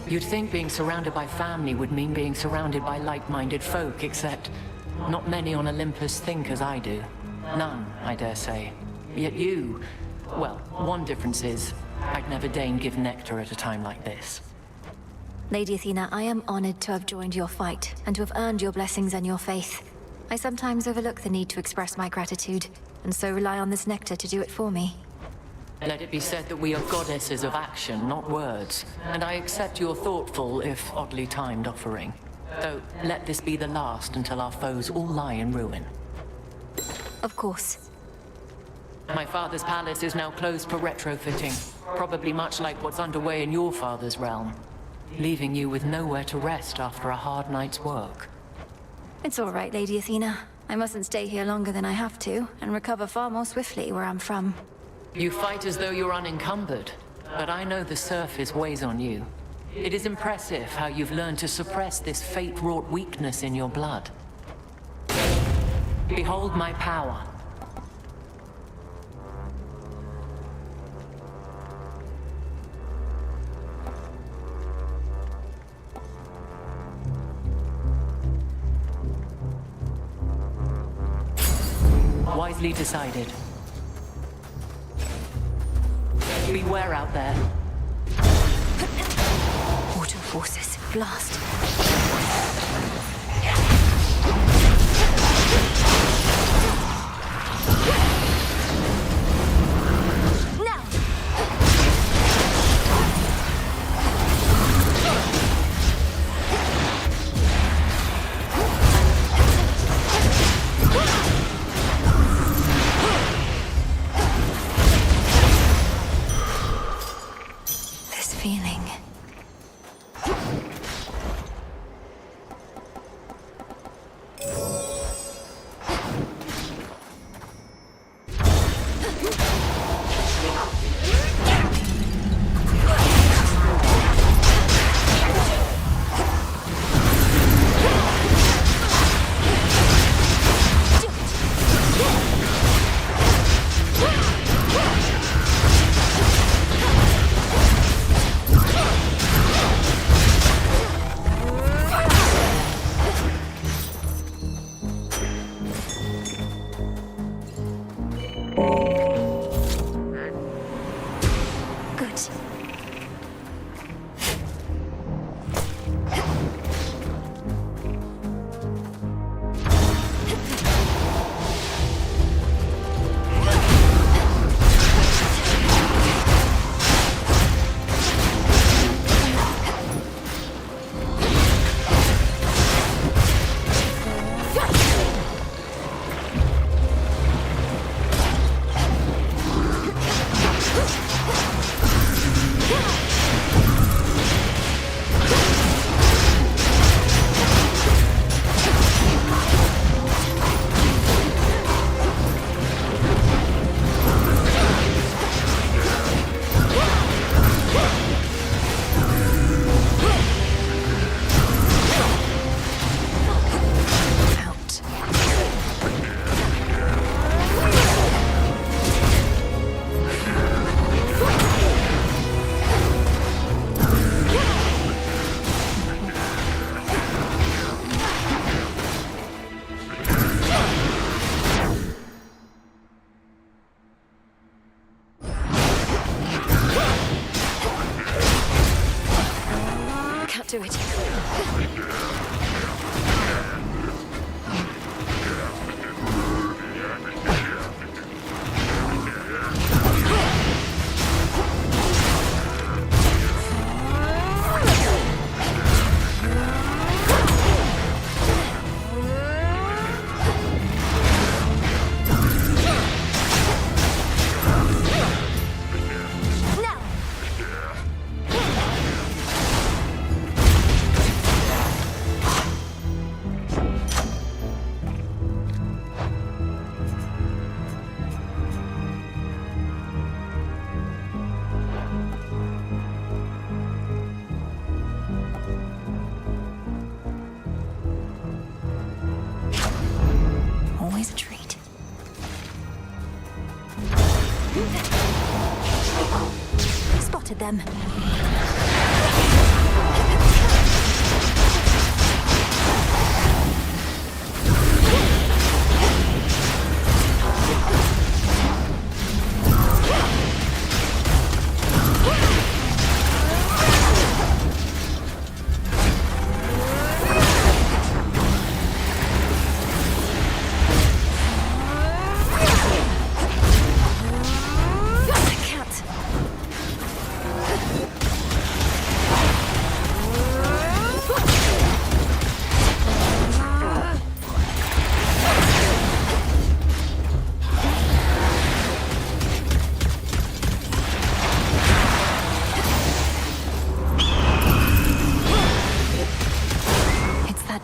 You'd think being surrounded by family would mean being surrounded by like-minded folk, except not many on Olympus think as I do. None, I dare say. Yet you... well, one difference is, I'd never deign give nectar at a time like this. Lady Athena, I am honored to have joined your fight, and to have earned your blessings and your faith. I sometimes overlook the need to express my gratitude, and so rely on this nectar to do it for me. Let it be said that we are goddesses of action, not words, and I accept your thoughtful, if oddly timed, offering. Though, let this be the last until our foes all lie in ruin. Of course. My father's palace is now closed for retrofitting, probably much like what's underway in your father's realm, leaving you with nowhere to rest after a hard night's work. It's all right, Lady Athena. I mustn't stay here longer than I have to, and recover far more swiftly where I'm from. You fight as though you're unencumbered, but I know the surface weighs on you. It is impressive how you've learned to suppress this fate-wrought weakness in your blood. Behold my power. Wisely decided. Beware out there. Water forces, blast. Feeling. Do it. Spotted them.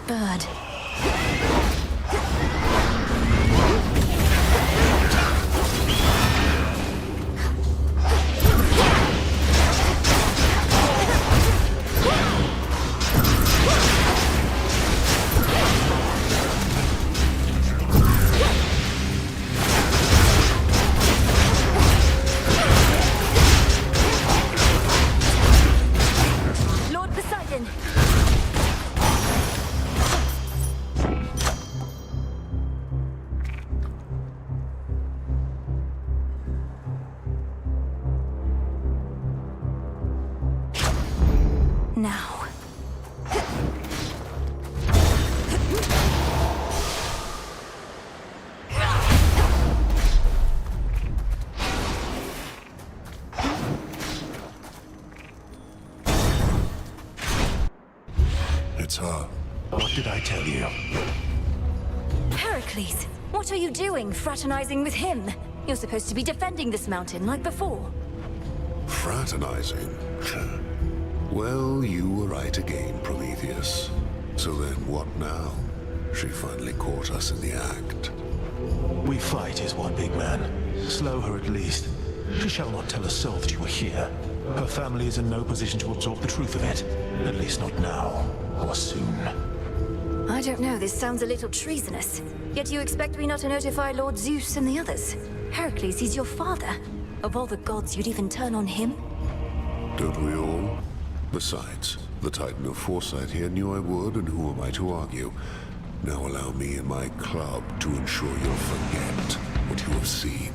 Bird. Lord Poseidon. Now. It's her. What did I tell you? Heracles, what are you doing, fraternizing with him? You're supposed to be defending this mountain like before. Fraternizing? Well, you were right again, Prometheus. So then what now? She finally caught us in the act. We fight is what, big man. Slow her at least. She shall not tell a soul that you are here. Her family is in no position to absorb the truth of it. At least not now, or soon. I don't know, this sounds a little treasonous. Yet you expect me not to notify Lord Zeus and the others. Heracles, he's your father. Of all the gods, you'd even turn on him? Don't we all? Besides, the Titan of Foresight here knew I would, and who am I to argue? Now allow me and my club to ensure you'll forget what you have seen.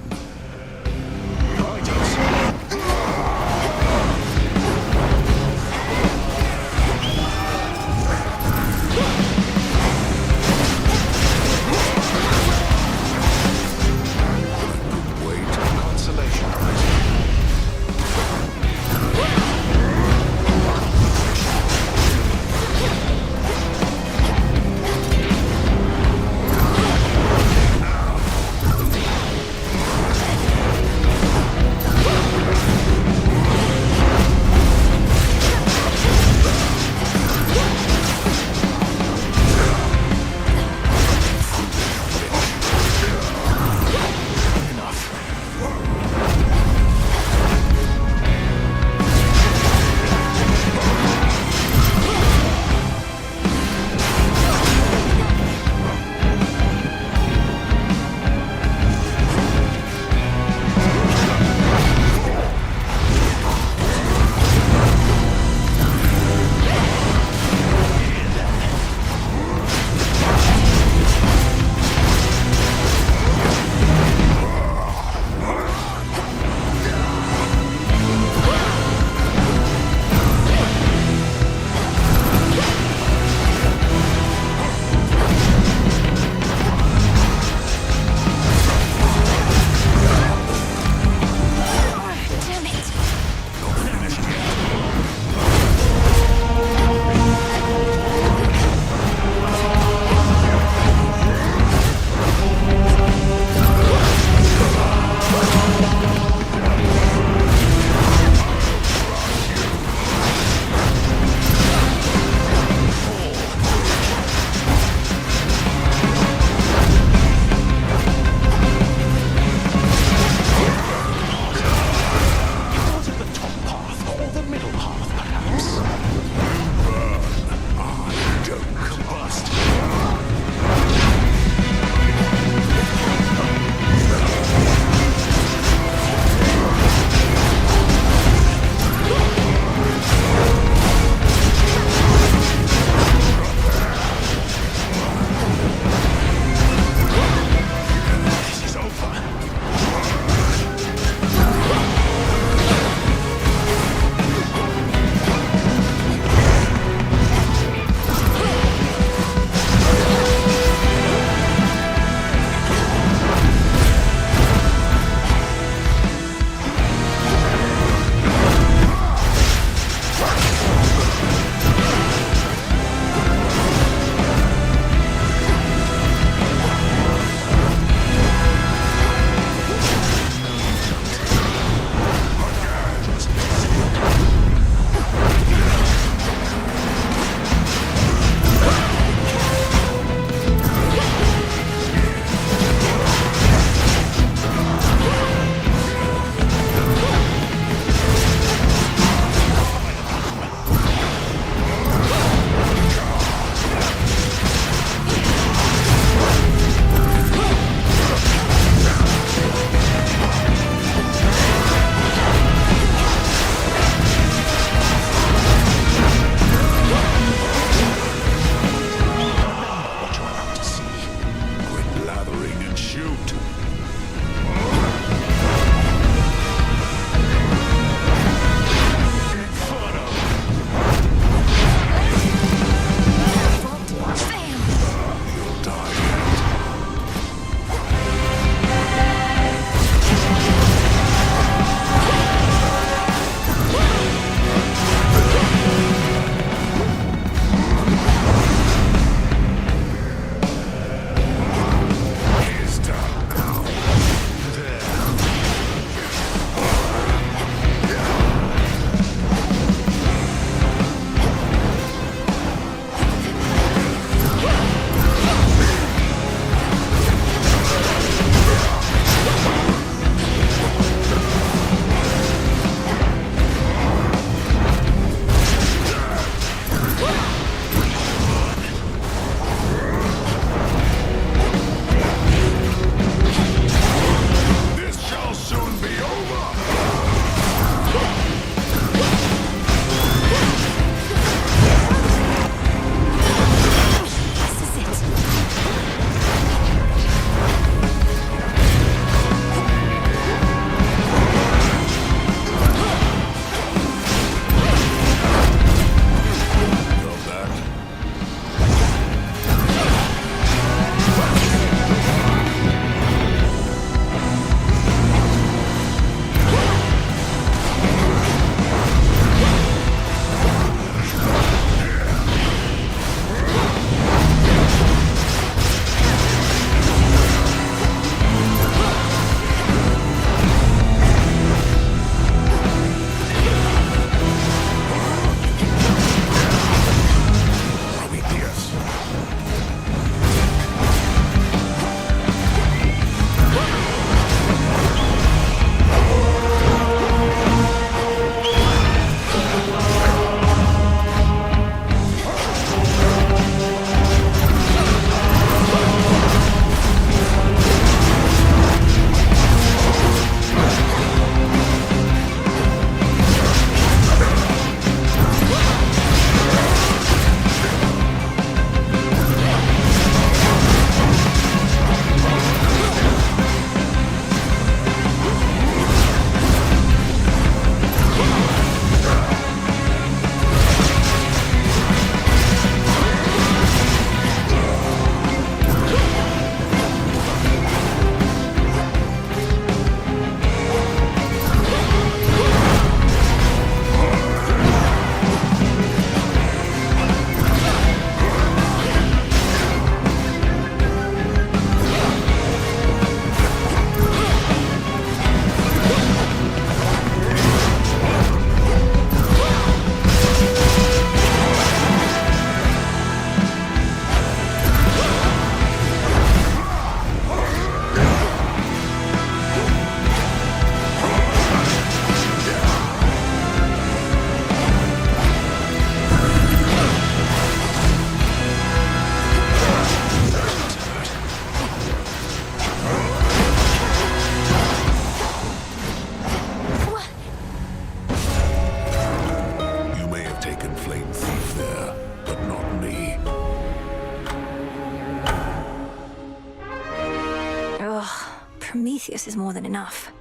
Prometheus is more than enough.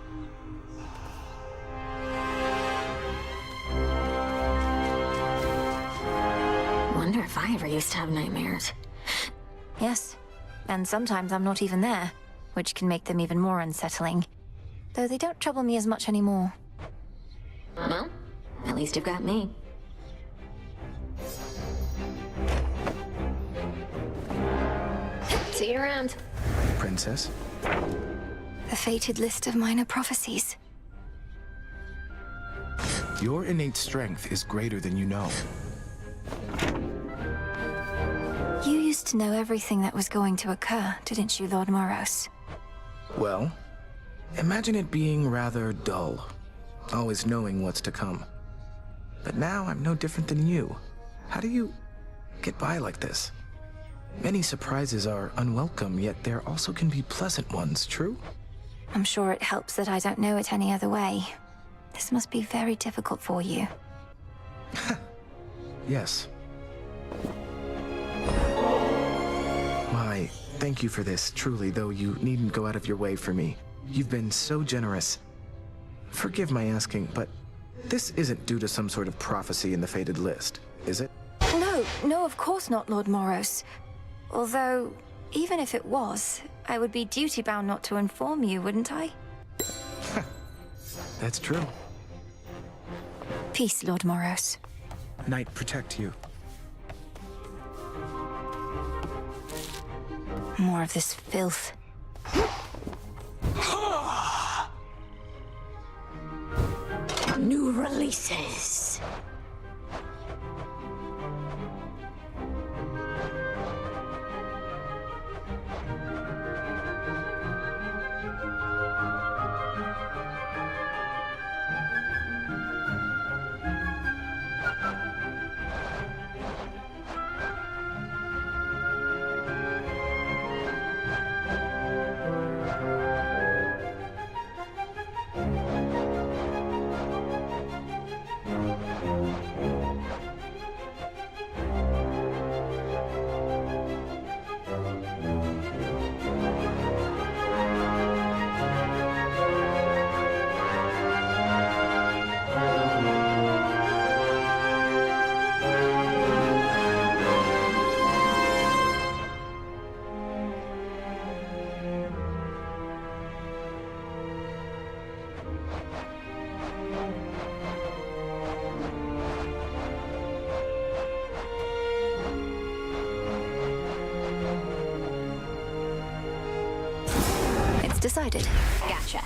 Wonder if I ever used to have nightmares. Yes, and sometimes I'm not even there, which can make them even more unsettling. Though they don't trouble me as much anymore. Well, at least you've got me. See you around. Princess? The fated list of minor prophecies. Your innate strength is greater than you know. You used to know everything that was going to occur, didn't you, Lord Moros? Well, imagine it being rather dull, always knowing what's to come. But now I'm no different than you. How do you get by like this? Many surprises are unwelcome, yet there also can be pleasant ones, true? I'm sure it helps that I don't know it any other way. This must be very difficult for you. Yes. Why, thank you for this, truly, though you needn't go out of your way for me. You've been so generous. Forgive my asking, but this isn't due to some sort of prophecy in the fated list, is it? No, of course not, Lord Moros. Although, even if it was, I would be duty-bound not to inform you, wouldn't I? That's true. Peace, Lord Moros. Night protect you. More of this filth. New releases. Decided. Gotcha.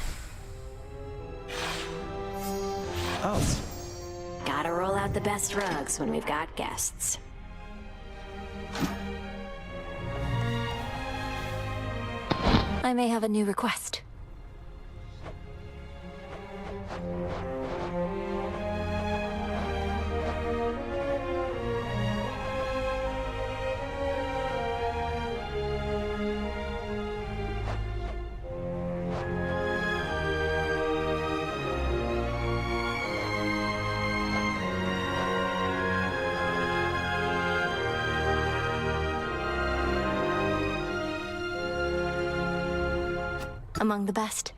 Oh. Gotta roll out the best rugs when we've got guests. I may have a new request. Among the best.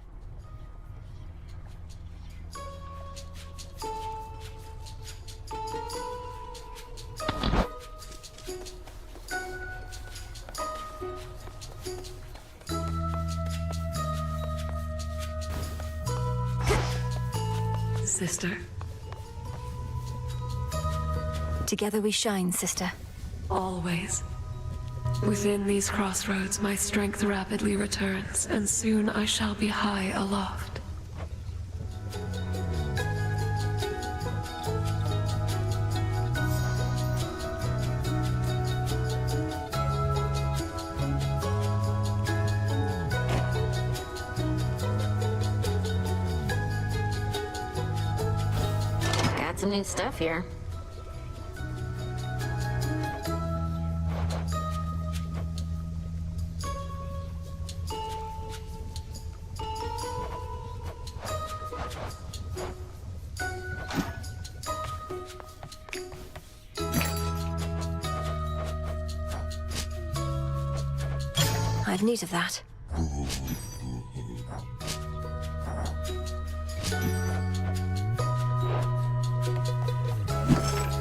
Sister. Together we shine, sister. Always. Within these crossroads, my strength rapidly returns, and soon I shall be high aloft. Got some new stuff here. I've need of that.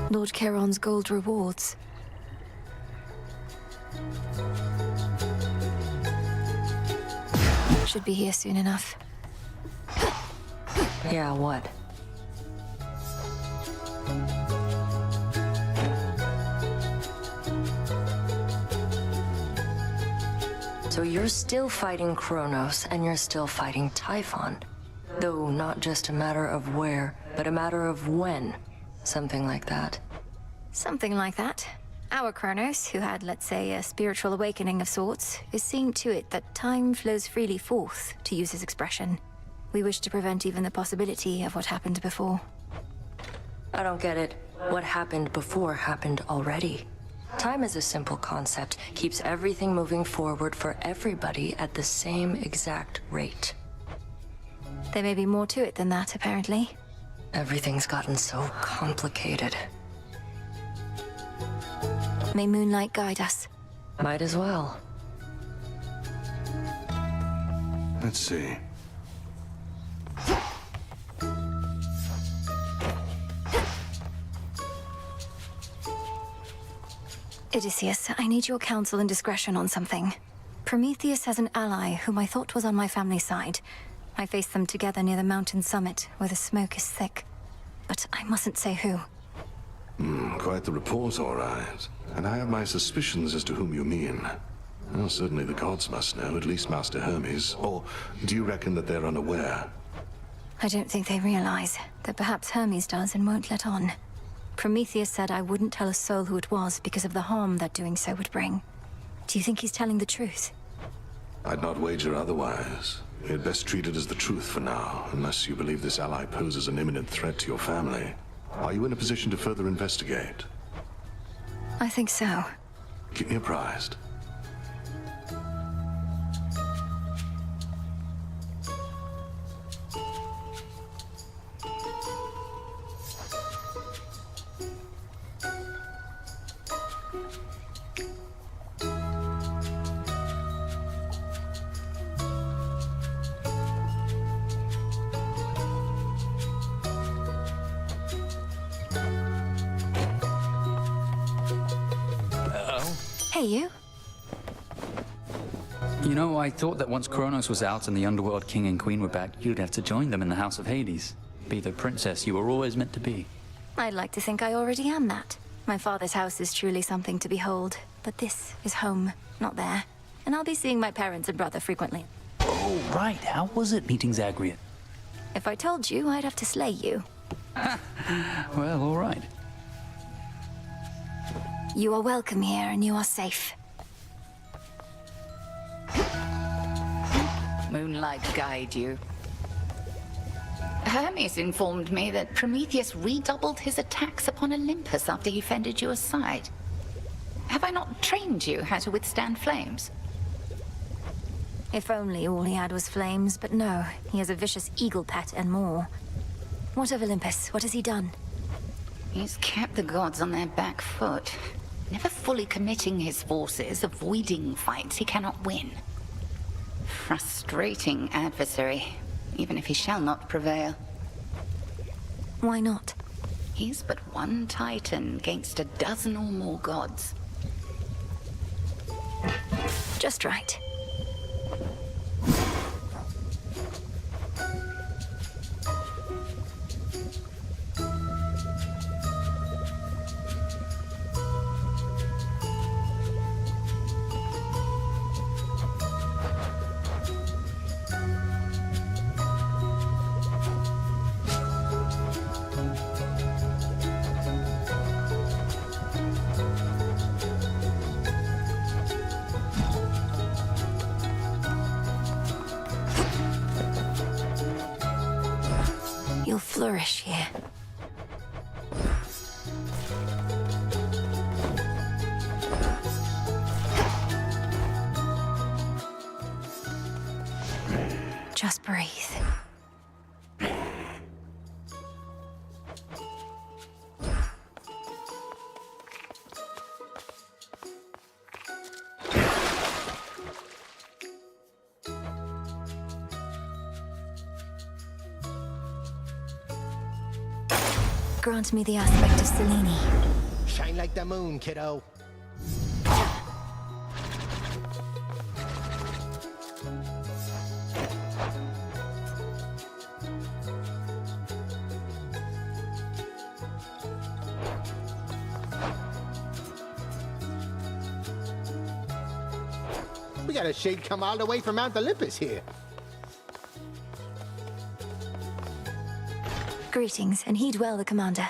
Lord Charon's gold rewards. Should be here soon enough. Yeah, what? So you're still fighting Kronos, and you're still fighting Typhon. Though not just a matter of where, but a matter of when. Something like that. Something like that. Our Kronos, who had, let's say, a spiritual awakening of sorts, is seeing to it that time flows freely forth, to use his expression. We wish to prevent even the possibility of what happened before. I don't get it. What happened before happened already. Time is a simple concept, keeps everything moving forward for everybody at the same exact rate. There may be more to it than that, apparently. Everything's gotten so complicated. May moonlight guide us. Might as well. Let's see. Odysseus, I need your counsel and discretion on something. Prometheus has an ally whom I thought was on my family's side. I faced them together near the mountain summit, where the smoke is thick. But I mustn't say who. Quite the report, all right. And I have my suspicions as to whom you mean. Well, certainly the gods must know, at least Master Hermes. Or do you reckon that they're unaware? I don't think they realize that perhaps Hermes does and won't let on. Prometheus said I wouldn't tell a soul who it was because of the harm that doing so would bring. Do you think he's telling the truth? I'd not wager otherwise. We had best treat it as the truth for now, unless you believe this ally poses an imminent threat to your family. Are you in a position to further investigate? I think so. Keep me apprised. Hey, you. You know, I thought that once Kronos was out and the underworld king and queen were back, you'd have to join them in the House of Hades. Be the princess you were always meant to be. I'd like to think I already am that. My father's house is truly something to behold, but this is home, not there. And I'll be seeing my parents and brother frequently. Oh, right. How was it meeting Zagreus? If I told you, I'd have to slay you. Well, all right. You are welcome here, and you are safe. Moonlight guide you. Hermes informed me that Prometheus redoubled his attacks upon Olympus after he fended you aside. Have I not trained you how to withstand flames? If only all he had was flames, but no, he has a vicious eagle pet and more. What of Olympus? What has he done? He's kept the gods on their back foot, never fully committing his forces, avoiding fights he cannot win. Frustrating adversary, even if he shall not prevail. Why not? He's but one titan against a dozen or more gods. Just right. You'll flourish here. Just breathe. Grant me the aspect of Selene. Shine like the moon, kiddo. We got a shade come all the way from Mount Olympus here. Greetings, and heed well the commander.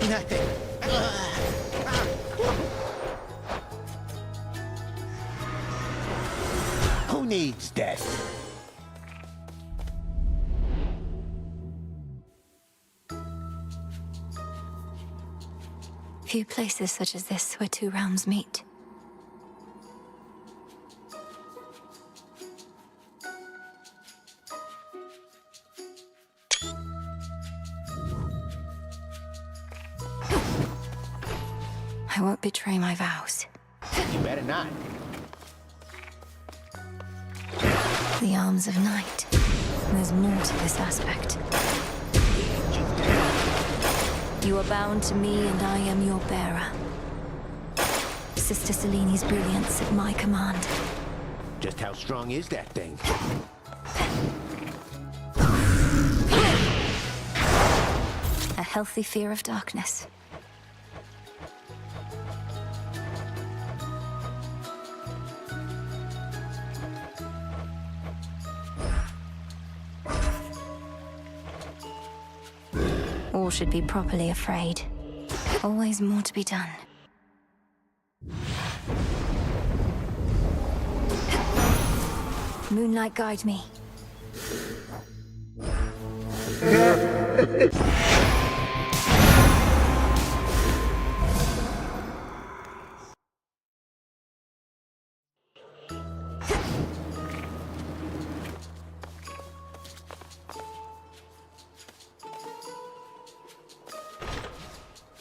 Nothing. Who needs death? Few places such as this where two realms meet. I won't betray my vows. You better not. The arms of night. There's more to this aspect. You are bound to me, and I am your bearer. Sister Selene's brilliance at my command. Just how strong is that thing? A healthy fear of darkness. All should be properly afraid. Always more to be done. Moonlight, guide me.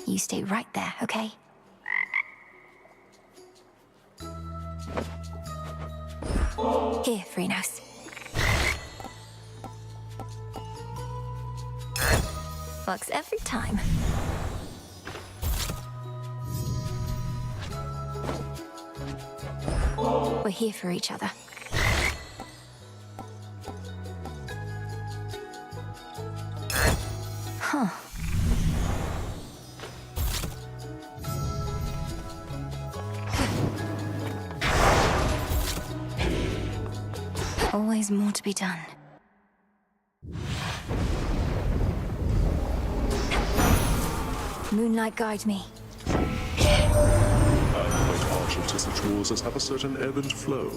You stay right there, okay? Here, Phrynos. Works every time. We're here for each other. Huh. Always more to be done. Moonlight, guide me. I'm quite partial to such wars as have a certain ebb and flow,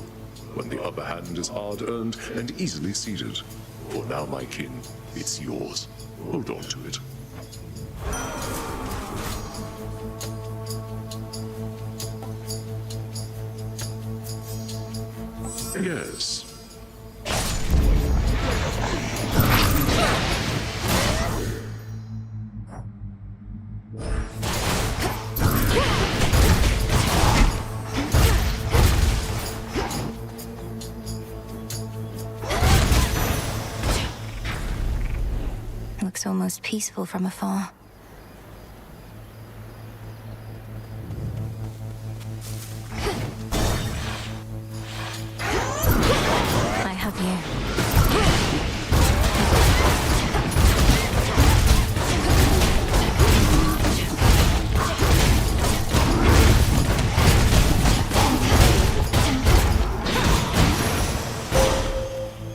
when the upper hand is hard-earned and easily ceded. For now, my kin, it's yours. Hold on to it. Yes. Looks almost peaceful from afar. I have you.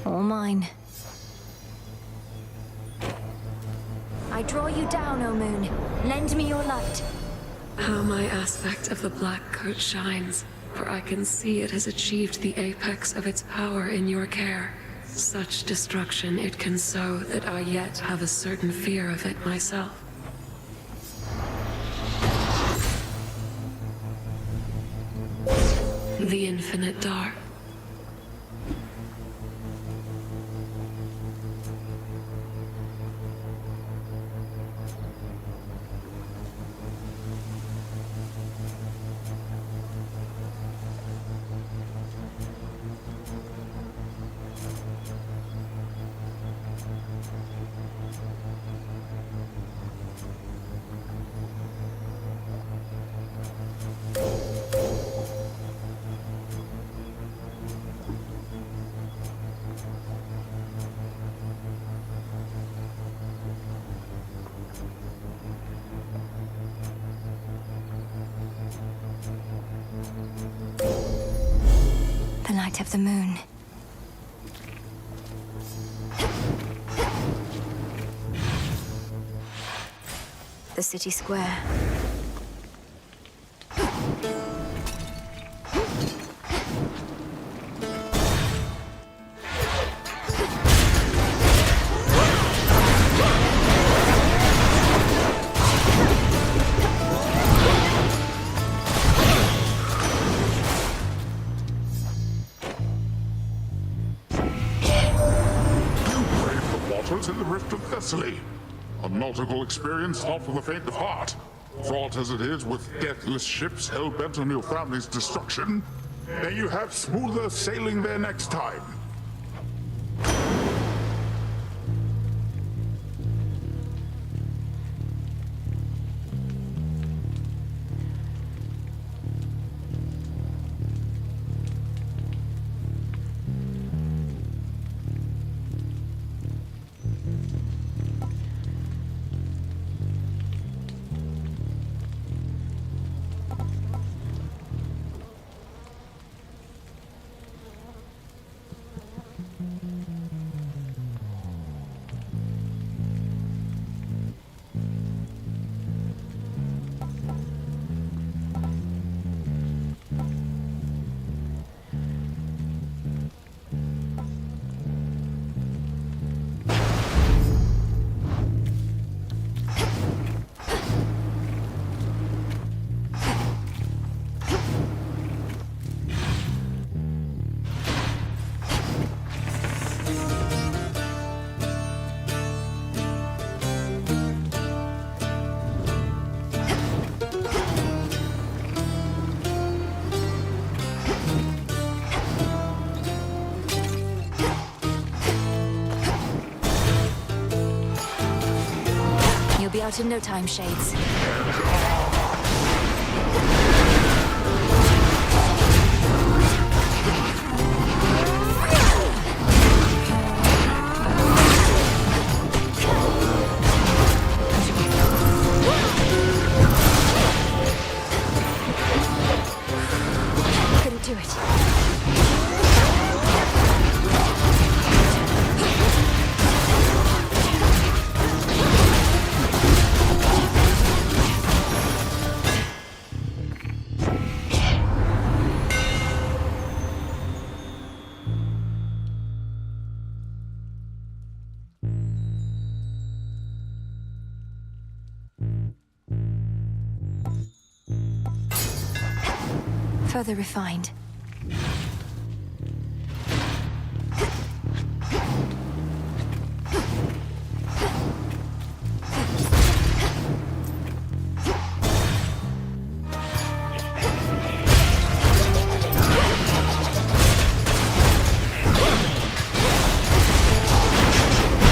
All mine. I draw you down, O moon. Lend me your light. How my aspect of the black coat shines, for I can see it has achieved the apex of its power in your care. Such destruction it can sow that I yet have a certain fear of it myself. The infinite dark. The light of the moon. The city square. In the Rift of Thessaly. A nautical experience not for the faint of heart. Fraught as it is with deathless ships hell-bent on your family's destruction, may you have smoother sailing there next time. You'll be out in no time, Shades. Couldn't do it. Further refined.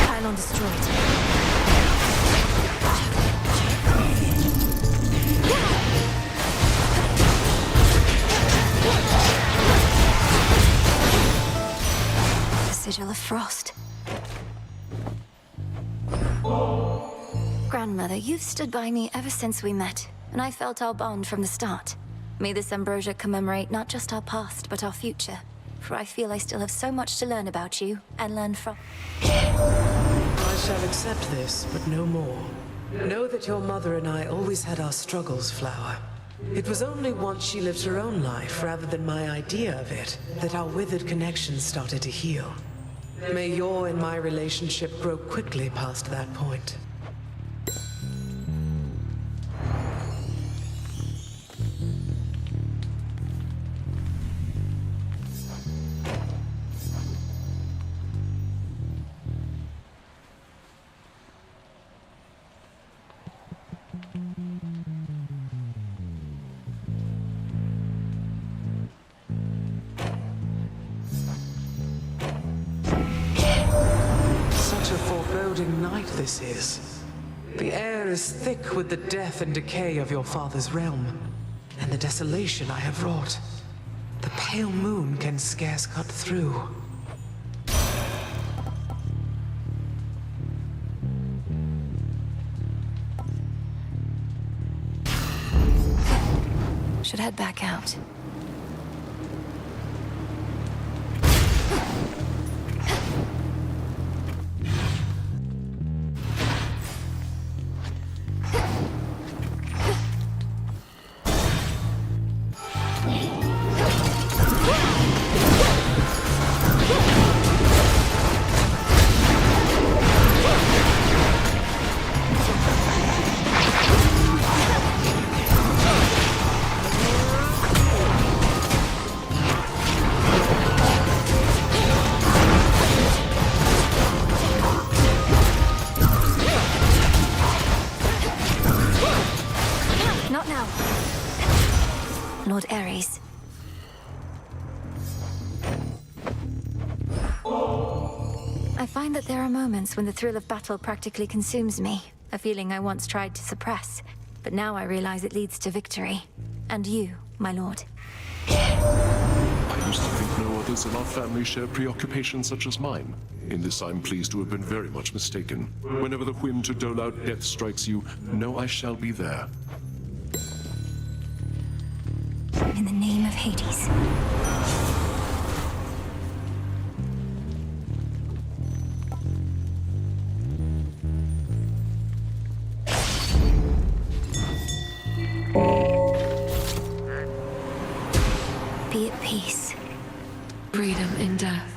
Pylon destroyed. Sigil of frost. Grandmother, you've stood by me ever since we met, and I felt our bond from the start. May this ambrosia commemorate not just our past, but our future. For I feel I still have so much to learn about you, and learn from. I shall accept this, but no more. Know that your mother and I always had our struggles, Flower. It was only once she lived her own life, rather than my idea of it, that our withered connection started to heal. May your and my relationship grow quickly past that point. Such a foreboding night this is. The air is thick with the death and decay of your father's realm, and the desolation I have wrought. The pale moon can scarce cut through. Should head back out. Not now. Lord Ares. I find that there are moments when the thrill of battle practically consumes me, a feeling I once tried to suppress. But now I realize it leads to victory. And you, my lord. I used to think no others in our family shared preoccupations such as mine. In this I'm pleased to have been very much mistaken. Whenever the whim to dole out death strikes you, know I shall be there. In the name of Hades. Be at peace. Freedom in death.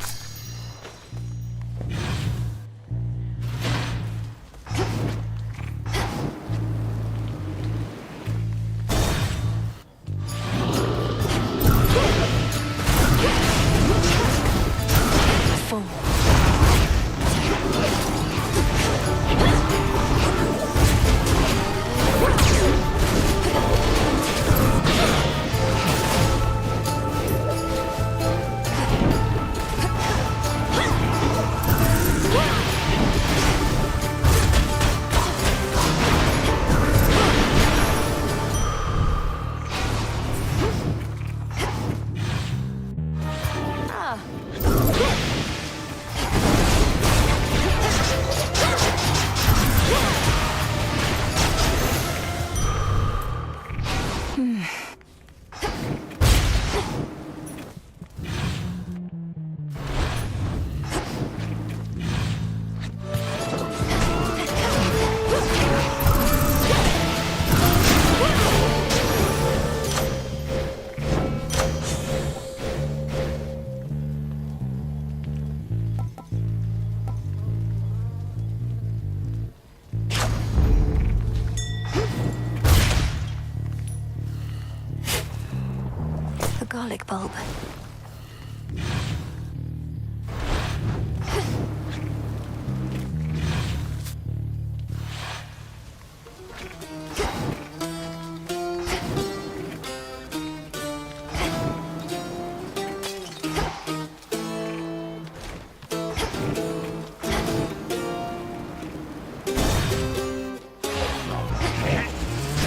Garlic bulb.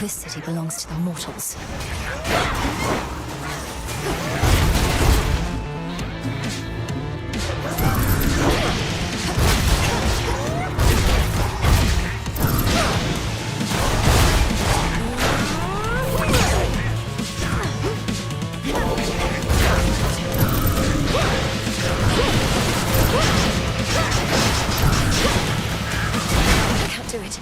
This city belongs to the mortals. Do it.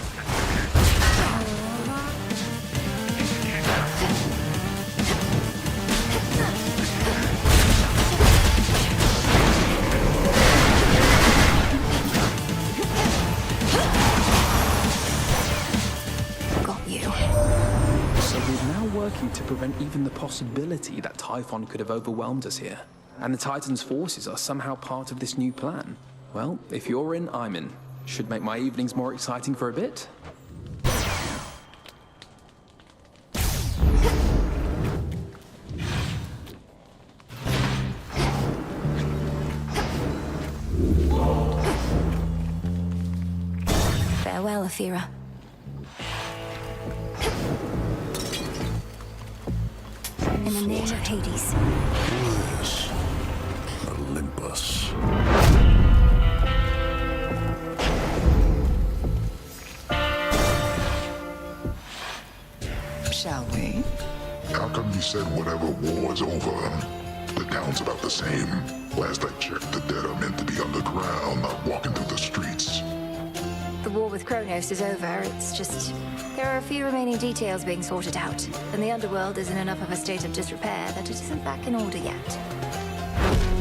working to prevent even the possibility that Typhon could have overwhelmed us here. And the Titan's forces are somehow part of this new plan. Well, if you're in, I'm in. Should make my evenings more exciting for a bit. Farewell, Athera. In the name of Hades. Yes. Olympus. Shall we? How come you said whatever war is over? The town's about the same. Last I checked, the dead are meant to be underground, not walking through the streets. The war with Kronos is over. It's just there are a few remaining details being sorted out, and the underworld is in enough of a state of disrepair that it isn't back in order yet.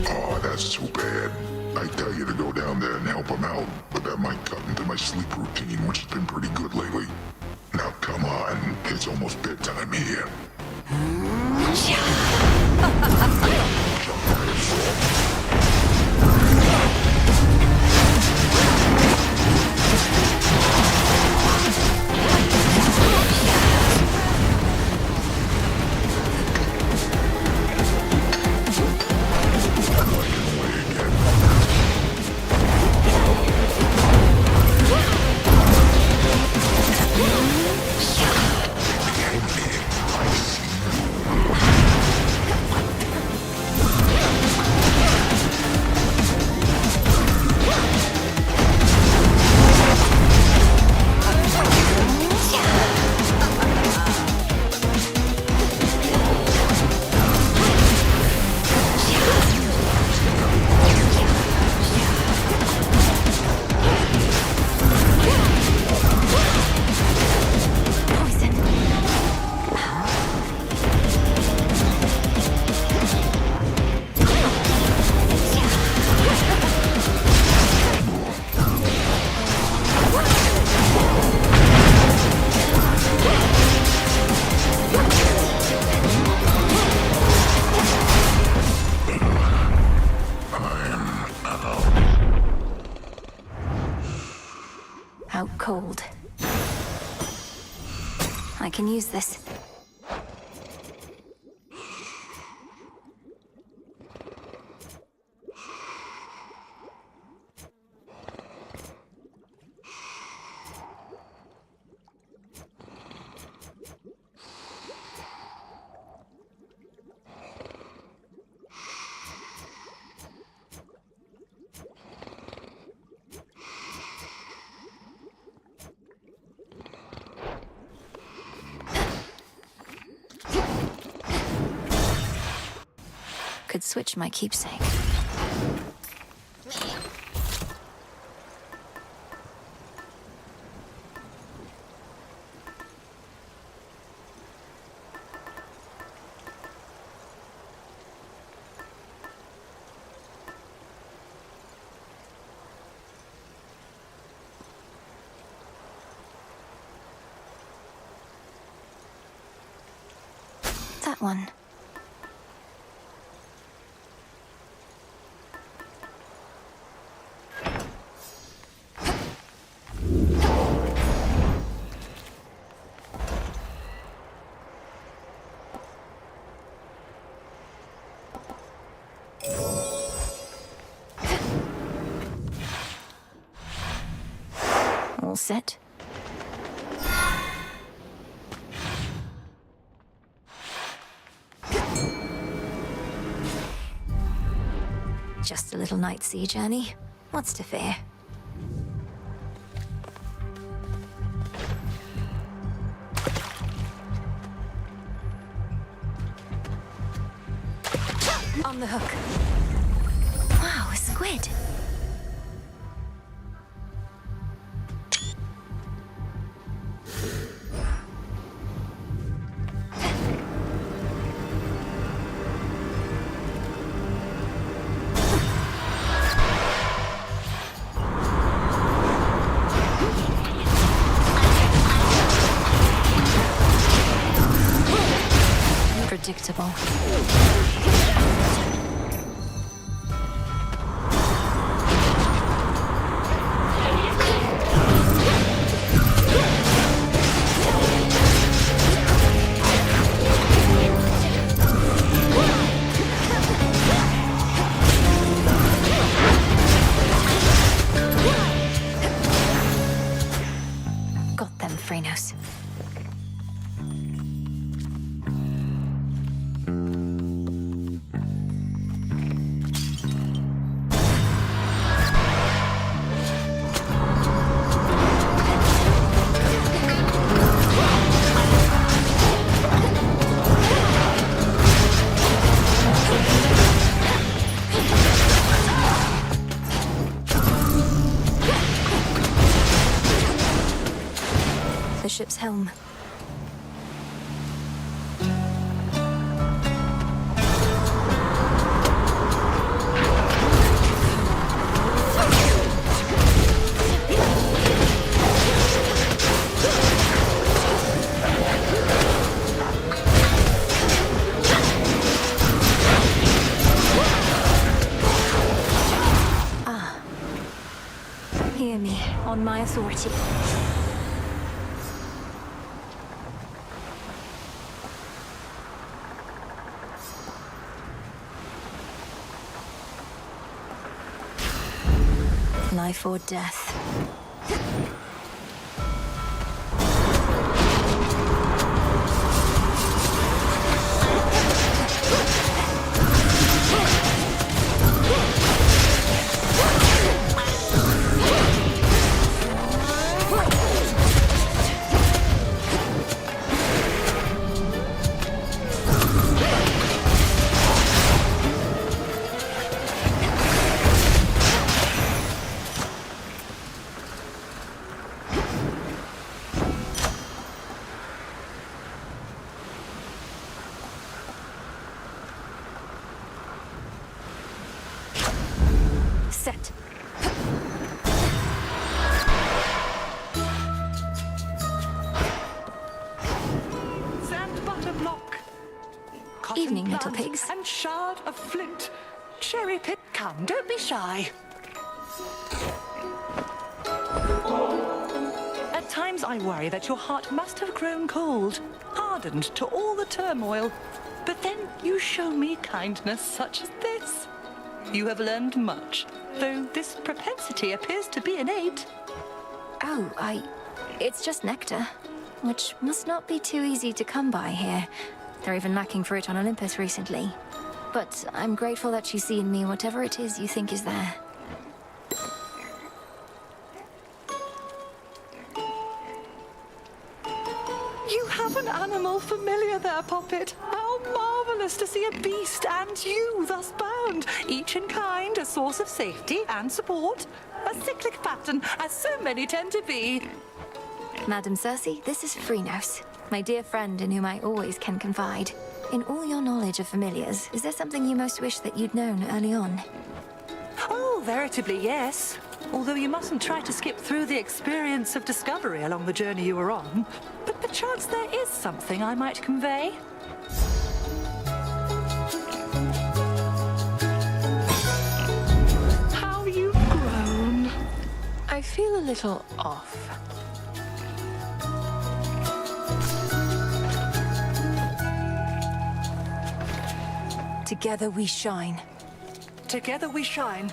Oh, that's too bad. I tell you to go down there and help them out, but that might cut into my sleep routine, which has been pretty good lately. Now come on, it's almost bedtime here. Out cold. I can use this. Could switch my keepsake. That one. All set. Just a little night sea journey. What's to fear? On the hook. Wow, a squid. predictable. Got them, Frenos. The ship's helm. Ah. Hear me, on my authority. Life or death. Set. Sand butter block. Cotton Evening, little plant pigs. And shard of flint. Cherry pit, come, don't be shy. At times I worry that your heart must have grown cold, hardened to all the turmoil. But then you show me kindness such as this. You have learned much, though this propensity appears to be innate. Oh, it's just nectar, which must not be too easy to come by here. They're even lacking for it on Olympus recently. But I'm grateful that you see in me whatever it is you think is there. You have an animal familiar there, Poppet. How marvelous to see a beast and you thus bound, each in kind, a source of safety and support. A cyclic pattern, as so many tend to be. Madam Cersei, this is Frenos, my dear friend in whom I always can confide. In all your knowledge of familiars, is there something you most wish that you'd known early on? Oh, veritably, yes. Although you mustn't try to skip through the experience of discovery along the journey you were on. But perchance there is something I might convey. How you've grown. I feel a little off. Together we shine. Together we shine.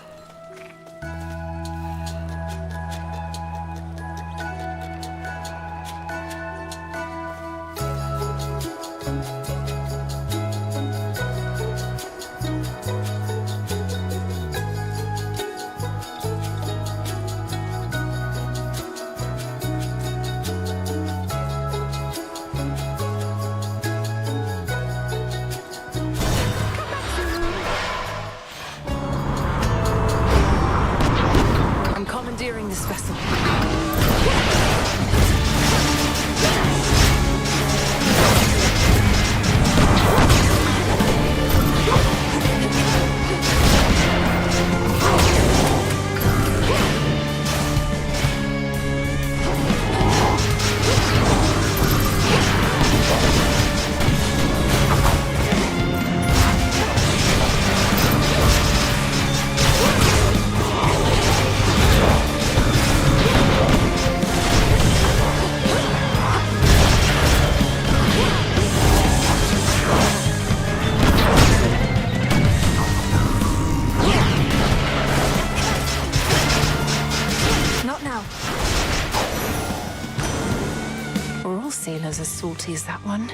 salty as that one.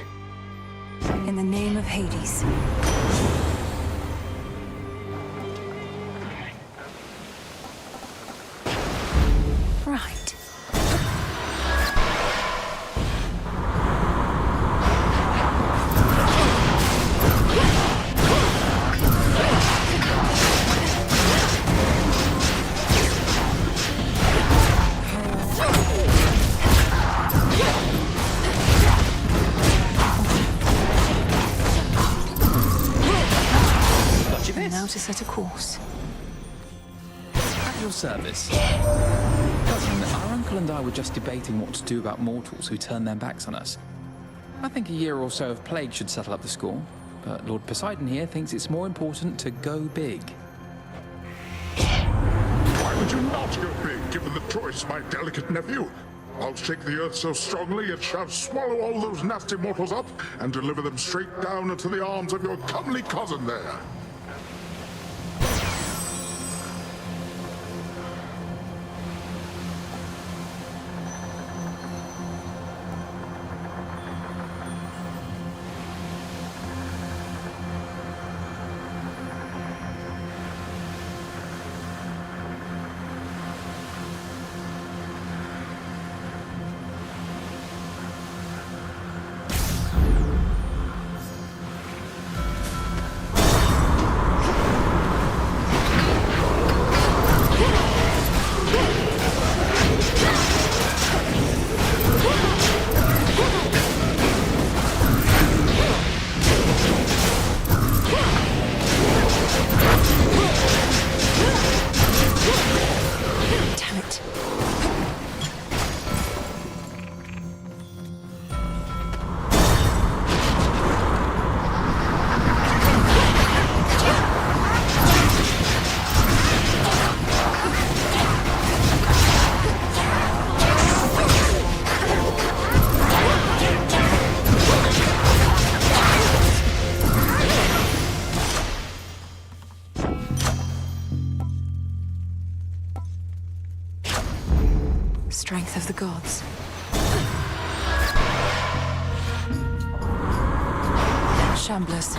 In the name of Hades. Right. Now to set a course. At your service. Cousin, our uncle and I were just debating what to do about mortals who turn their backs on us. I think a year or so of plague should settle up the score, but Lord Poseidon here thinks it's more important to go big. Why would you not go big, given the choice, my delicate nephew? I'll shake the earth so strongly it shall swallow all those nasty mortals up and deliver them straight down into the arms of your comely cousin there. Strength of the gods. Shamblers.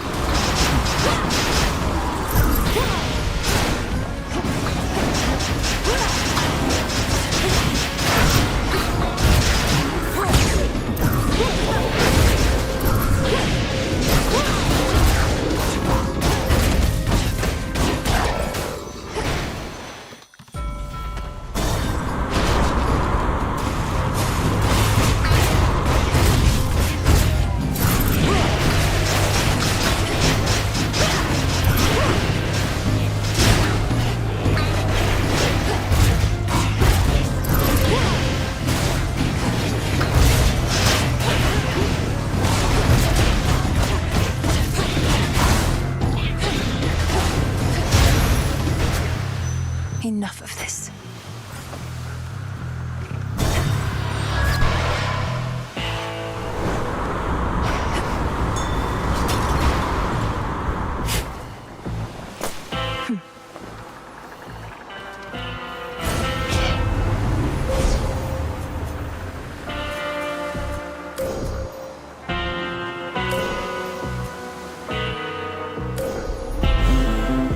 Enough of this.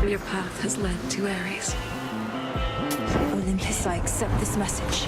Your path has led to Ares. Olympus, I accept this message.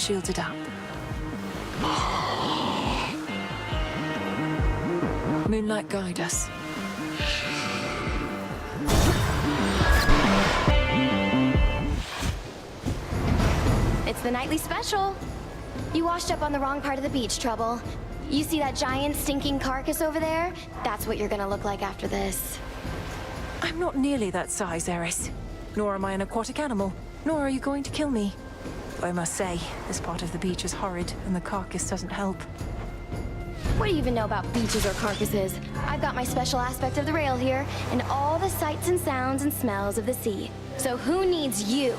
shielded up. Moonlight, guide us. It's the nightly special. You washed up on the wrong part of the beach, Trouble. You see that giant stinking carcass over there? That's what you're gonna look like after this. I'm not nearly that size, Eris. Nor am I an aquatic animal. Nor are you going to kill me. Though I must say, this part of the beach is horrid, and the carcass doesn't help. What do you even know about beaches or carcasses? I've got my special aspect of the rail here, and all the sights and sounds and smells of the sea. So who needs you?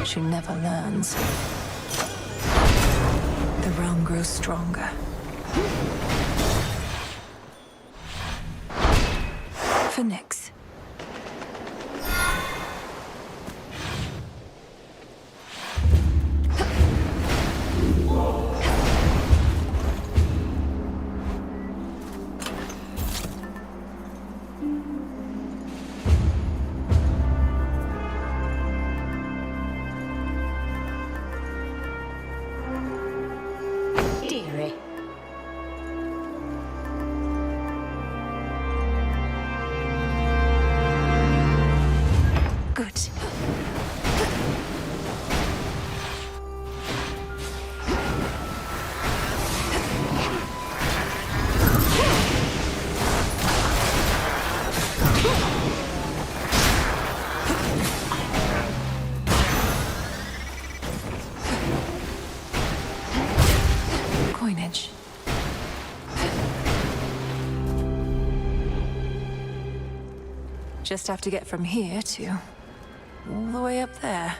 She never learns. The realm grows stronger. For Nyx. Coinage. Just have to get from here to all the way up there.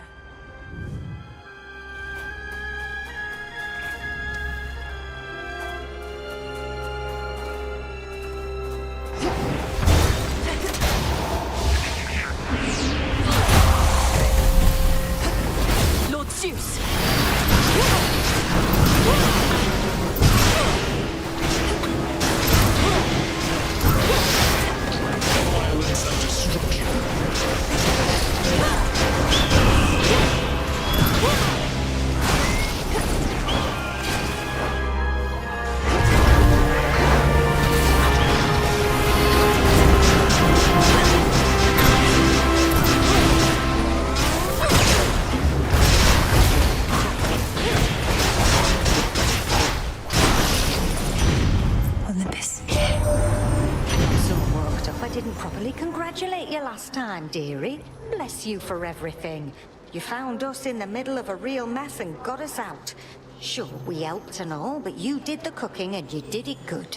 congratulate you last time, dearie. Bless you for everything. You found us in the middle of a real mess and got us out. Sure, we helped and all, but you did the cooking and you did it good.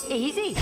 Easy.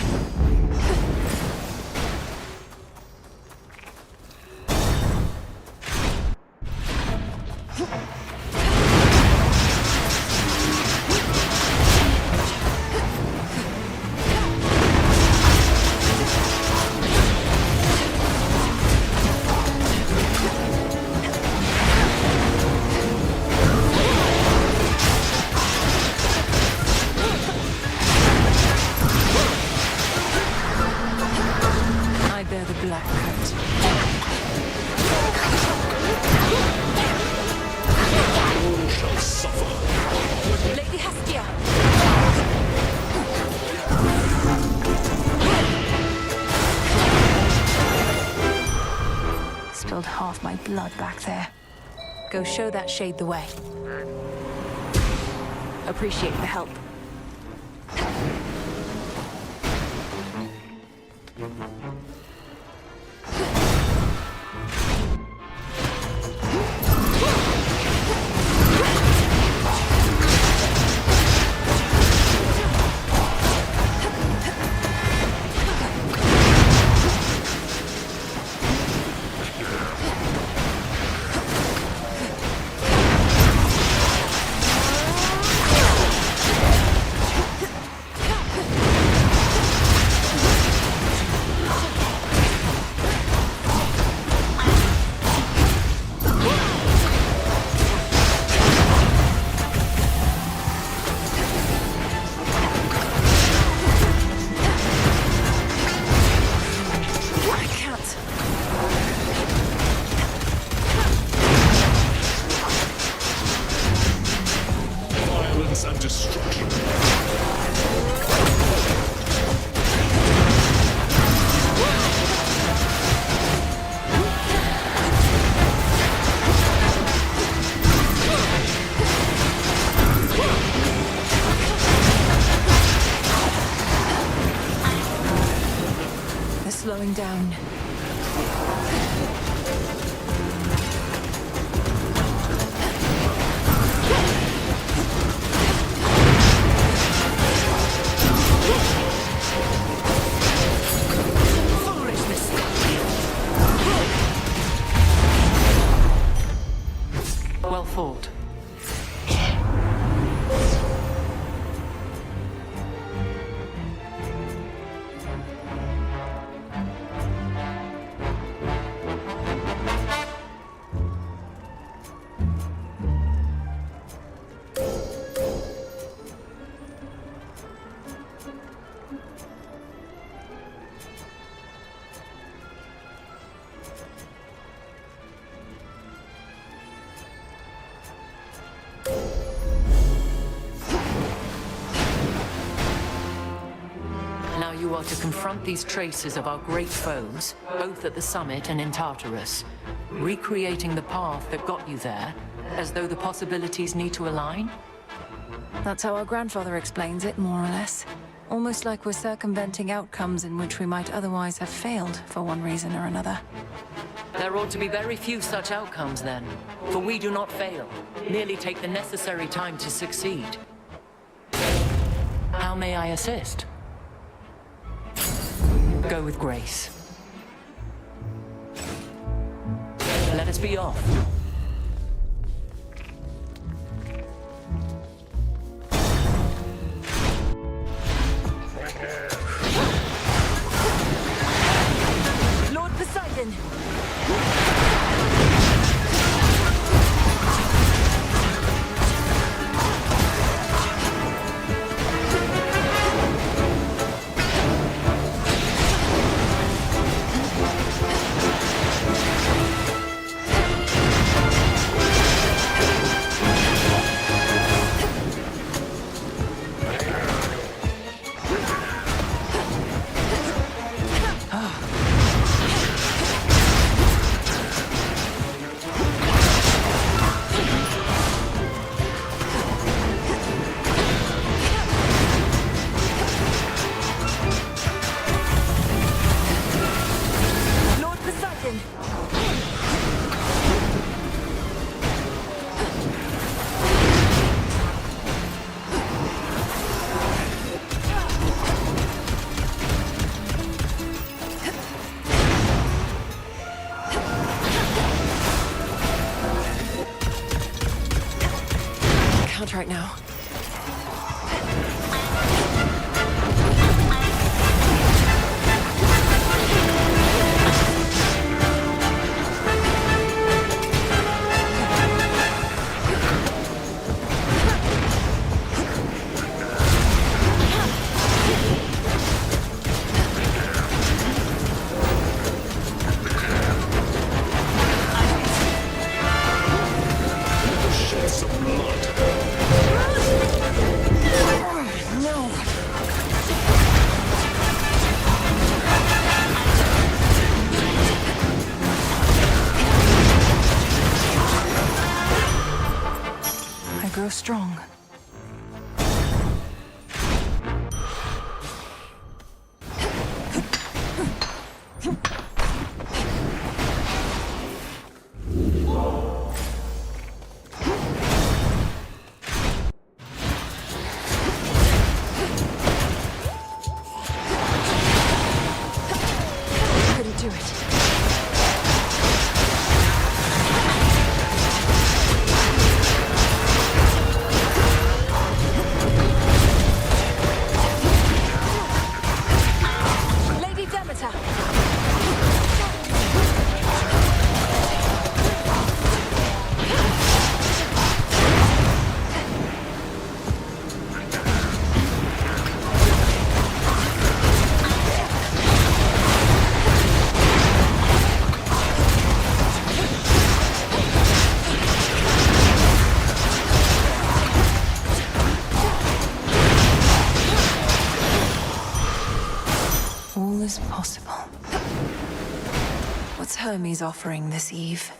Half my blood back there. Go show that shade the way. Appreciate the help. And destruction. They're slowing down. Well fought. Now you are to confront these traces of our great foes, both at the summit and in Tartarus, recreating the path that got you there, as though the possibilities need to align? That's how our grandfather explains it, more or less. Almost like we're circumventing outcomes in which we might otherwise have failed for one reason or another. There ought to be very few such outcomes then, for we do not fail, merely take the necessary time to succeed. How may I assist? Go with grace. Let us be off. Lord Poseidon! right now. Grow strong. Couldn't do it. All is possible. What's Hermes offering this eve?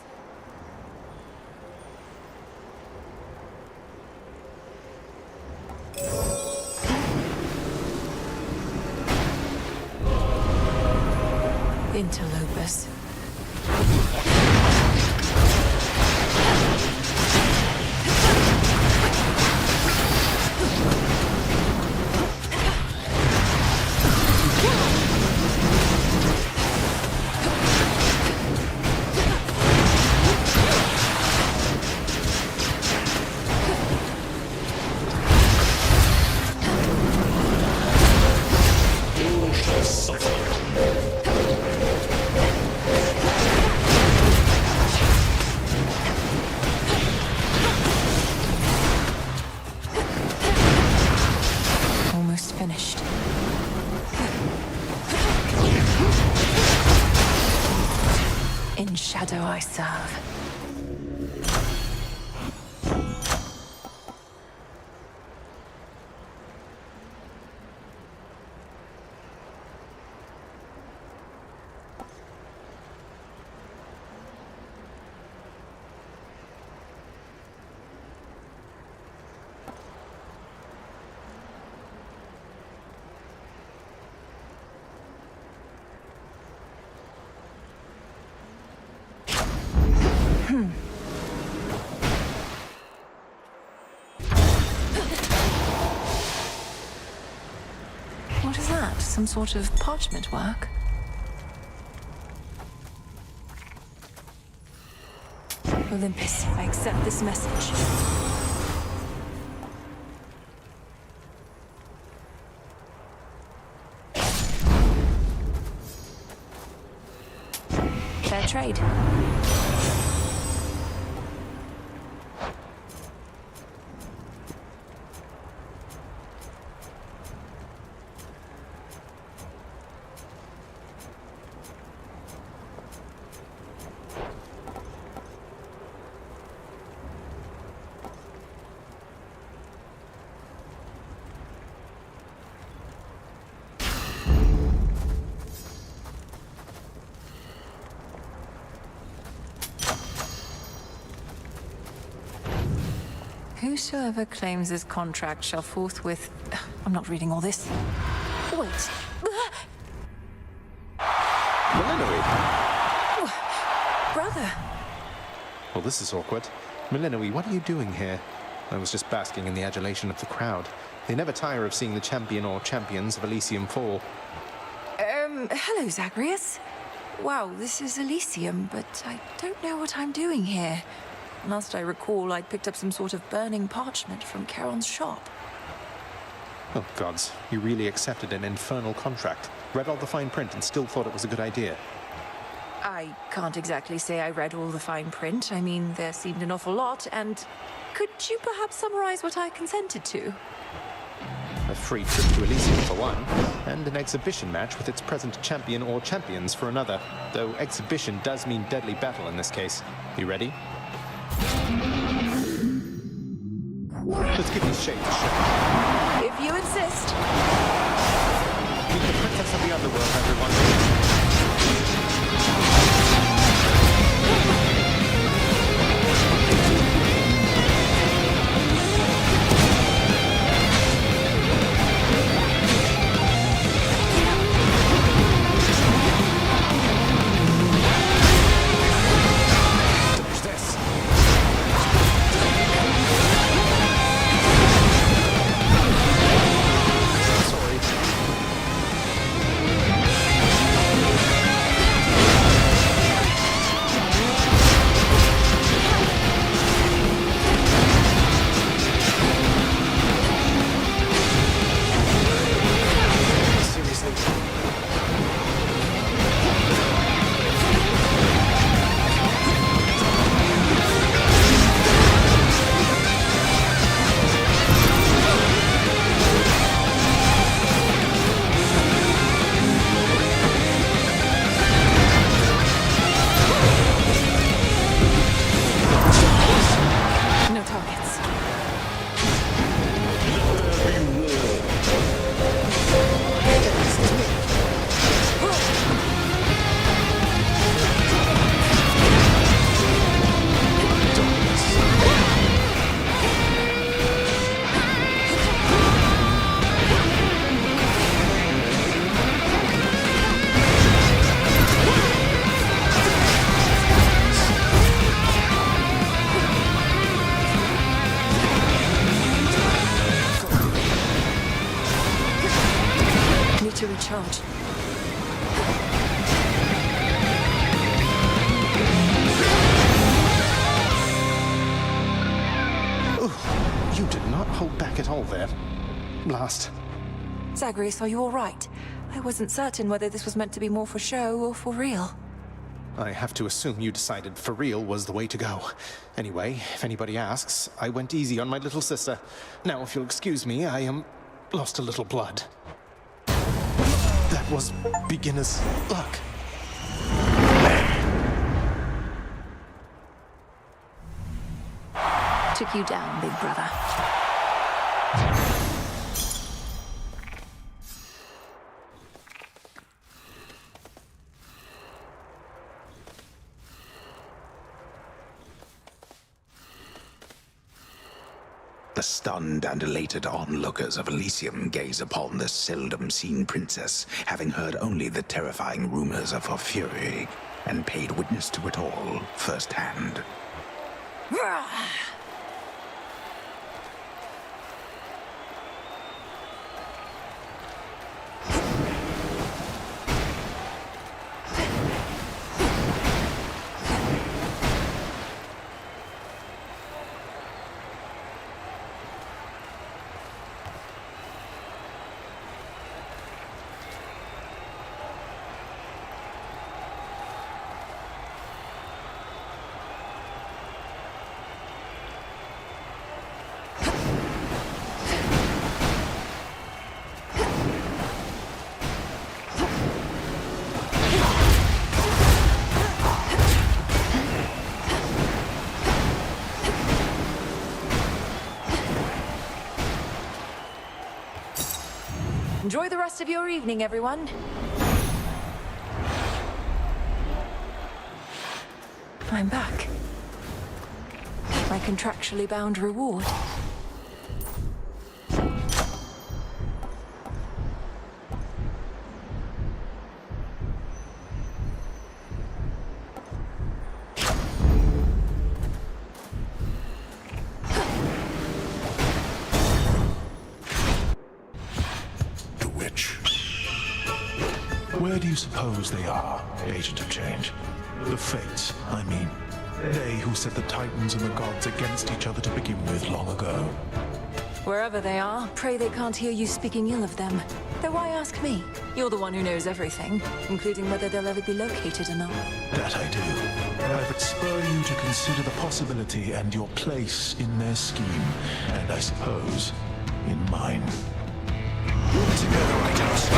Interlopus. Almost finished. In shadow I serve. What is that? Some sort of parchment work? Olympus, I accept this message. Fair trade. Whosoever claims this contract shall forthwith... I'm not reading all this. Wait. Milenoid! Brother! Well, this is awkward. Milenoid, what are you doing here? I was just basking in the adulation of the crowd. They never tire of seeing the champion or champions of Elysium fall. Hello, Zagreus. Wow, this is Elysium, but I don't know what I'm doing here. Last I recall, I'd picked up some sort of burning parchment from Charon's shop. Oh, gods. You really accepted an infernal contract. Read all the fine print and still thought it was a good idea. I can't exactly say I read all the fine print. I mean, there seemed an awful lot, and could you perhaps summarize what I consented to? A free trip to Elysium for one, and an exhibition match with its present champion or champions for another. Though exhibition does mean deadly battle in this case. You ready? Let's give these shades a show. If you insist. Meet the princess of the underworld, everyone. To recharge. Ooh, you did not hold back at all there. Blast. Zagreus, are you all right? I wasn't certain whether this was meant to be more for show or for real. I have to assume you decided for real was the way to go. Anyway, if anybody asks, I went easy on my little sister. Now, if you'll excuse me, I lost a little blood. That was beginner's luck. Took you down, big brother. The stunned and elated onlookers of Elysium gaze upon the seldom-seen princess, having heard only the terrifying rumors of her fury, and paid witness to it all firsthand. Enjoy the rest of your evening, everyone. I'm back. My contractually bound reward. Where do you suppose they are, Agent of Change? The Fates, I mean. They who set the Titans and the gods against each other to begin with long ago. Wherever they are, pray they can't hear you speaking ill of them. Though why ask me? You're the one who knows everything, including whether they'll ever be located or not. That I do. I would spur you to consider the possibility and your place in their scheme, and I suppose, in mine. Together, Lighthouse.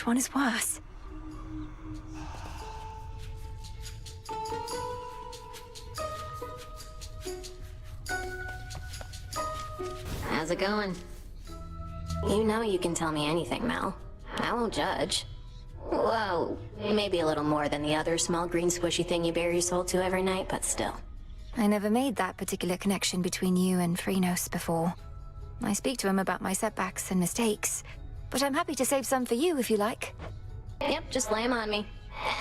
which one is worse. How's it going? You know you can tell me anything, Mel. I won't judge. Whoa, maybe a little more than the other small green squishy thing you bare your soul to every night, but still. I never made that particular connection between you and Phrynos before. I speak to him about my setbacks and mistakes, but I'm happy to save some for you if you like. Yep, just lay 'em on me.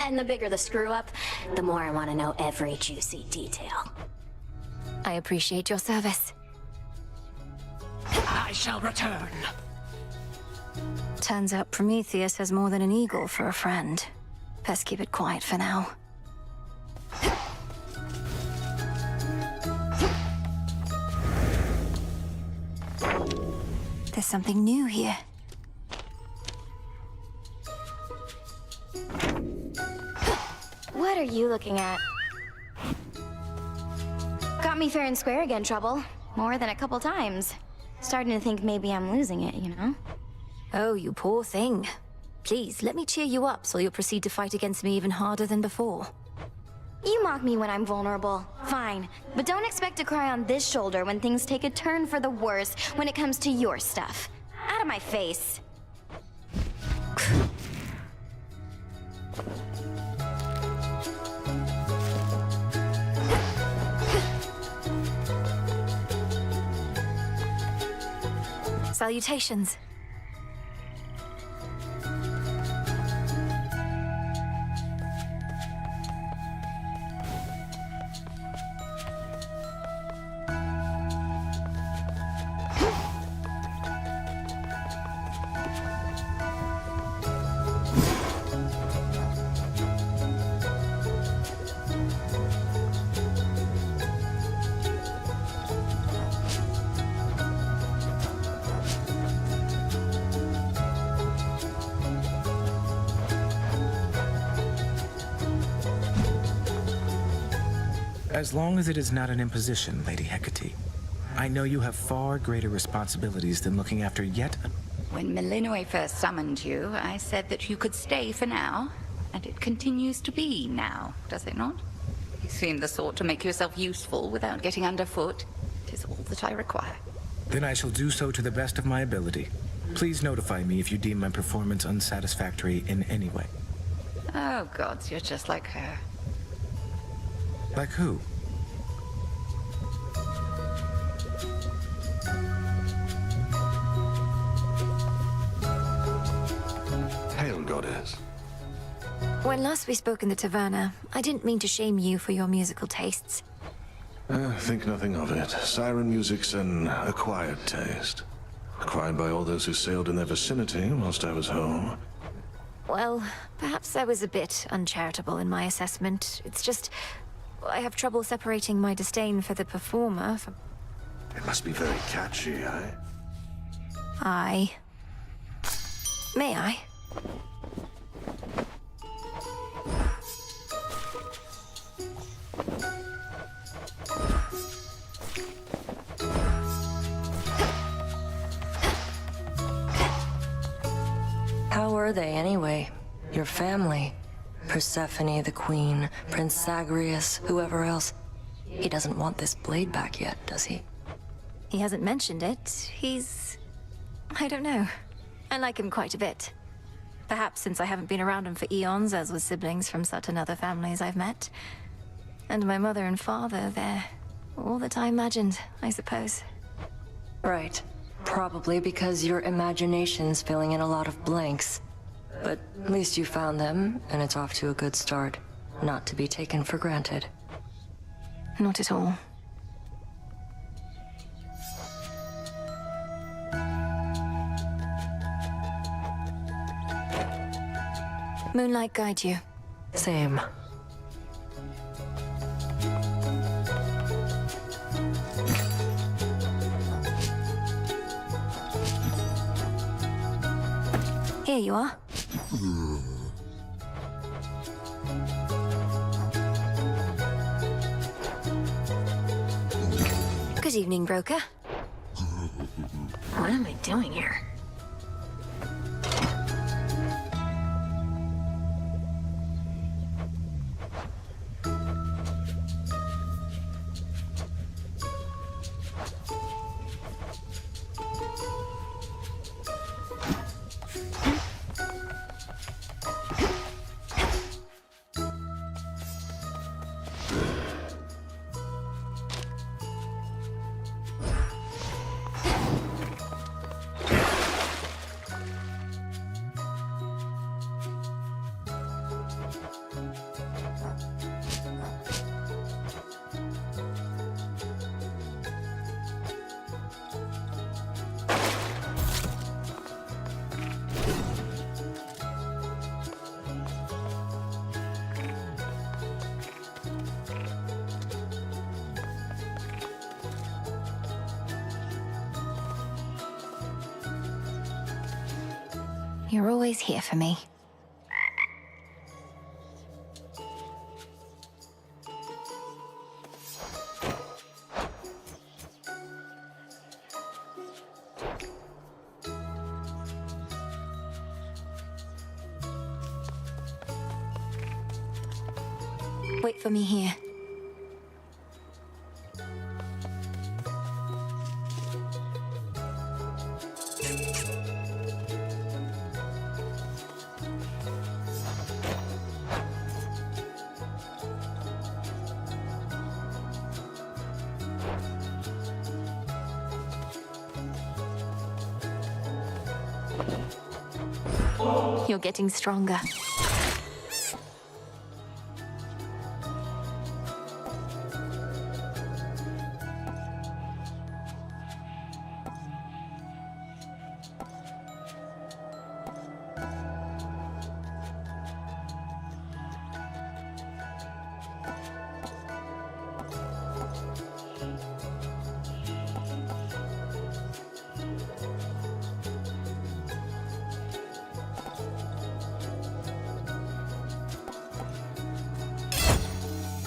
And the bigger the screw-up, the more I want to know every juicy detail. I appreciate your service. I shall return. Turns out Prometheus has more than an eagle for a friend. Best keep it quiet for now. There's something new here. What are you looking at? Got me fair and square again, Trouble. More than a couple times. Starting to think maybe I'm losing it, you know? Oh, you poor thing. Please, let me cheer you up so you'll proceed to fight against me even harder than before. You mock me when I'm vulnerable. Fine. But don't expect to cry on this shoulder when things take a turn for the worse when it comes to your stuff. Out of my face. Salutations. As long as it is not an imposition, Lady Hecate. I know you have far greater responsibilities than looking after yet When Melinoe first summoned you, I said that you could stay for now, and it continues to be now, does it not? You seem the sort to make yourself useful without getting underfoot. It is all that I require. Then I shall do so to the best of my ability. Please notify me if you deem my performance unsatisfactory in any way. Oh, gods, you're just like her. Like who? Hail, Goddess. When last we spoke in the taverna, I didn't mean to shame you for your musical tastes. Think nothing of it. Siren music's an acquired taste. Acquired by all those who sailed in their vicinity whilst I was home. Well, perhaps I was a bit uncharitable in my assessment. It's just, I have trouble separating my disdain for the performer from... It must be very catchy, eh? May I? How were they, anyway? Your family? Persephone, the queen, Prince Zagreus, whoever else. He doesn't want this blade back yet, does he? He hasn't mentioned it. I don't know. I like him quite a bit. Perhaps since I haven't been around him for eons, as with siblings from certain other families I've met. And my mother and father, they're all that I imagined, I suppose. Right. Probably because your imagination's filling in a lot of blanks. But at least you found them, and it's off to a good start. Not to be taken for granted. Not at all. Moonlight guide you. Same. Here you are. Good evening, broker. What am I doing here? You're always here for me. Wait for me here. You're getting stronger.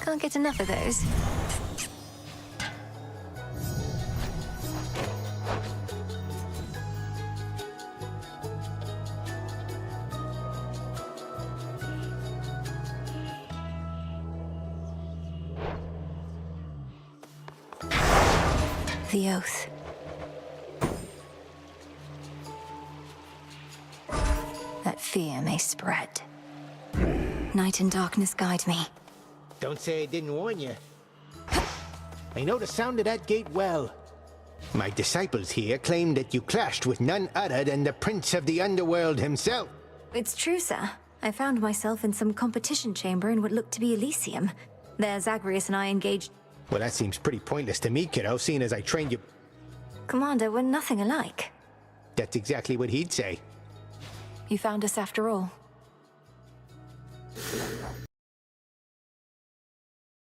Can't get enough of those. The oath. That fear may spread. Night and darkness guide me. Don't say I didn't warn you. I know the sound of that gate well. My disciples here claim that you clashed with none other than the Prince of the Underworld himself. It's true, sir. I found myself in some competition chamber in what looked to be Elysium. There, Zagreus and I engaged... Well, that seems pretty pointless to me, kiddo, seeing as I trained you. Commander, we're nothing alike. That's exactly what he'd say. You found us after all.